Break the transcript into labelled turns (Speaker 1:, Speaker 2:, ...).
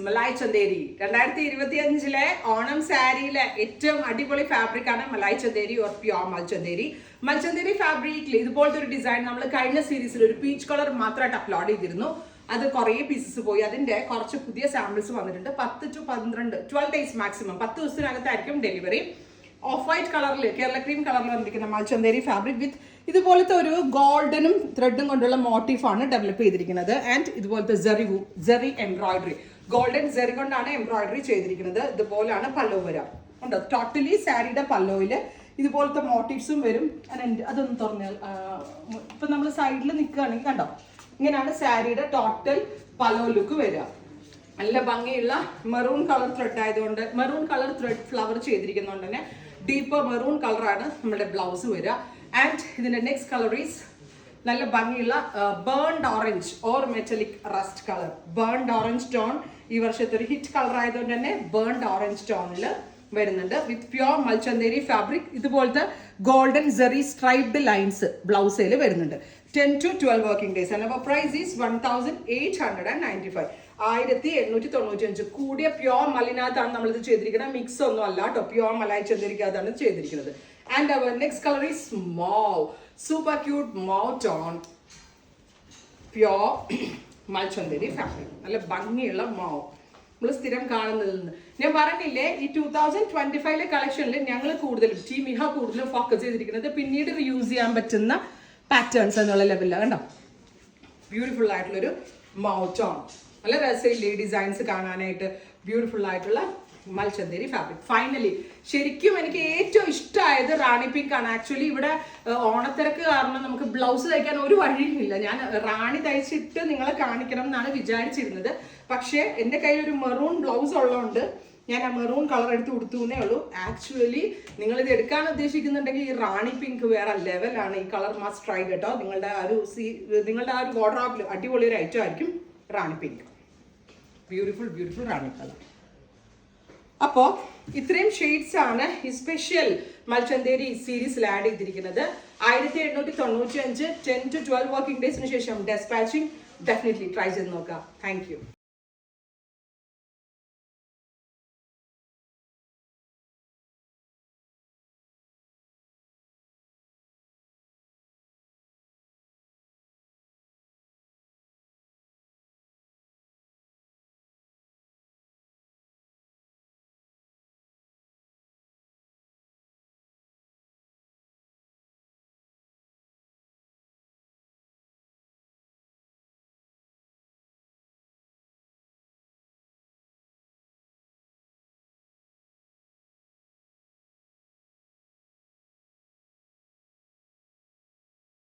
Speaker 1: മലായ് ചന്തേരി 2025 ഓണം സാരിയിലെ ഏറ്റവും അടിപൊളി ഫാബ്രിക് ആണ് മലായ് ചന്തേരി ഓർ പ്യോർ മൽചന്തേരി. മൽചന്തേരി ഫാബ്രിക്കിൽ ഇതുപോലത്തെ ഒരു ഡിസൈൻ നമ്മൾ കഴിഞ്ഞ സീരീസിൽ ഒരു പീച്ച് കളർ മാത്രമായിട്ട് അപ്ലോഡ് ചെയ്തിരുന്നു. അത് കുറേ പീസസ് പോയി. അതിന്റെ കുറച്ച് പുതിയ സാമ്പിൾസ് വന്നിട്ടുണ്ട്. 10 to 12 ഡേയ്സ് മാക്സിമം 10 ദിവസത്തിനകത്തായിരിക്കും ഡെലിവറി. ഓഫ് വൈറ്റ് കളറിൽ കേരള ക്രീം കളറിൽ വന്നിരിക്കുന്ന മൽചന്തേരി ഫാബ്രിക് വിത്ത് ഇതുപോലത്തെ ഒരു ഗോൾഡനും ത്രെഡും കൊണ്ടുള്ള മോട്ടീഫാണ് ഡെവലപ്പ് ചെയ്തിരിക്കുന്നത്. ആൻഡ് ഇതുപോലത്തെ ജെറി എംബ്രോയിഡറി, ഗോൾഡൻ ജെറി കൊണ്ടാണ് എംബ്രോയിഡറി ചെയ്തിരിക്കുന്നത്. ഇതുപോലാണ് പല്ലോ വരാം ഉണ്ടോ. ടോട്ടലി സാരിയുടെ പല്ലോയിൽ ഇതുപോലത്തെ മോട്ടീവ്സും വരും. അതൊന്ന് തുറഞ്ഞാൽ ഇപ്പൊ നമ്മൾ സൈഡിൽ നിൽക്കുകയാണെങ്കിൽ കണ്ടോ, ഇങ്ങനെയാണ് സാരിയുടെ ടോട്ടൽ പല്ലോ ലുക്ക് വരിക. നല്ല ഭംഗിയുള്ള മെറൂൺ കളർ ത്രെഡ് ആയതുകൊണ്ട്, മെറൂൺ കളർ ത്രെഡ് ഫ്ലവർ ചെയ്തിരിക്കുന്നതുകൊണ്ട് തന്നെ ഡീപ്പർ മെറൂൺ കളറാണ് നമ്മുടെ ബ്ലൗസ് വരിക. ആൻഡ് ഇതിന്റെ നെക്സ്റ്റ് കളർ ഈസ് നല്ല ഭംഗിയുള്ള burnt orange or metallic rust colour. Burnt orange tone ഈ വർഷത്തെ ഒരു ഹിറ്റ് കളർ ആയതുകൊണ്ട് തന്നെ ബേൺഡ് ഓറഞ്ച് ടോണിൽ വരുന്നുണ്ട്. With pure മൽചന്തേരി fabric. ഇതുപോലത്തെ ഗോൾഡൻ ജെറി സ്ട്രൈപ്ഡ് ലൈൻസ് ബ്ലൗസേൽ വരുന്നുണ്ട്. 10 to 12 working days. And our price is 1895. 1895. കൂടിയ പ്യോർ മലിനകത്താണ് നമ്മളിത് ചെയ്തിരിക്കുന്നത്. മിക്സ് ഒന്നും അല്ല കേട്ടോ, പ്യോർ മലായ് ചന്തേരിക്കകത്താണ് ചെയ്തിരിക്കുന്നത്. And our next colour is mauve, super cute mauve tone, pure മൽചന്തേരി fabric. നല്ല ഭംഗിയുള്ള മൗവ് നമ്മൾ സ്ഥിരം കാണുന്നതിൽ നിന്ന്. ഞാൻ പറഞ്ഞില്ലേ, ഈ 2025 കളക്ഷനിൽ ഞങ്ങൾ കൂടുതലും ടീം ഇഹ കൂടുതലും ഫോക്കസ് ചെയ്തിരിക്കുന്നത് പിന്നീട് യൂസ് ചെയ്യാൻ പറ്റുന്ന പാറ്റേൺസ് എന്നുള്ള ലെവലിലാണ്. കണ്ടോ, ബ്യൂട്ടിഫുൾ ആയിട്ടുള്ളൊരു മൗവ് ടോൺ. നല്ല രസമില്ലേ ഡിസൈൻസ് കാണാനായിട്ട്. ബ്യൂട്ടിഫുൾ ആയിട്ടുള്ള മൽചന്തേരി ഫാബ്രിക്. ഫൈനലി ശരിക്കും എനിക്ക് ഏറ്റവും ഇഷ്ടമായത് റാണി പിങ്ക് ആണ്. ആക്ച്വലി ഇവിടെ ഓണത്തിരക്ക് കാരണം നമുക്ക് ബ്ലൗസ് തയ്ക്കാൻ ഒരു വഴിയുമില്ല. ഞാൻ റാണി തയ്ച്ചിട്ട് നിങ്ങളെ കാണിക്കണം എന്നാണ് വിചാരിച്ചിരുന്നത്. പക്ഷേ എൻ്റെ കയ്യിൽ ഒരു മെറൂൺ ബ്ലൗസ് ഉള്ളതുകൊണ്ട് ഞാൻ ആ മെറൂൺ കളർ എടുത്ത് കൊടുത്തുന്നേ ഉള്ളൂ. ആക്ച്വലി നിങ്ങളിത് എടുക്കാൻ ഉദ്ദേശിക്കുന്നുണ്ടെങ്കിൽ ഈ റാണി പിങ്ക് വേറെ ലെവലാണ്. ഈ കളർ മസ്റ്റ് ട്രൈ കേട്ടോ. നിങ്ങളുടെ ആ ഒരു വാർഡ്രോബിൽ അടിപൊളി ഒരു ഐറ്റം ആയിരിക്കും റാണി പിങ്ക്. ബ്യൂട്ടിഫുൾ ബ്യൂട്ടിഫുൾ റാണി കളർ. അപ്പോൾ ഇത്രയും ഷെയ്ഡ്സ് ആണ് ഈ സ്പെഷ്യൽ മൽചന്തേരി സീരീസിൽ ആഡ് ചെയ്തിരിക്കുന്നത്. 1895. 10 to 12 വർക്കിംഗ് ഡേയ്സിന് ശേഷം ഡെസ്പാച്ചിങ്. ഡെഫിനറ്റ്ലി ട്രൈ ചെയ്ത് നോക്കാം. Thank you.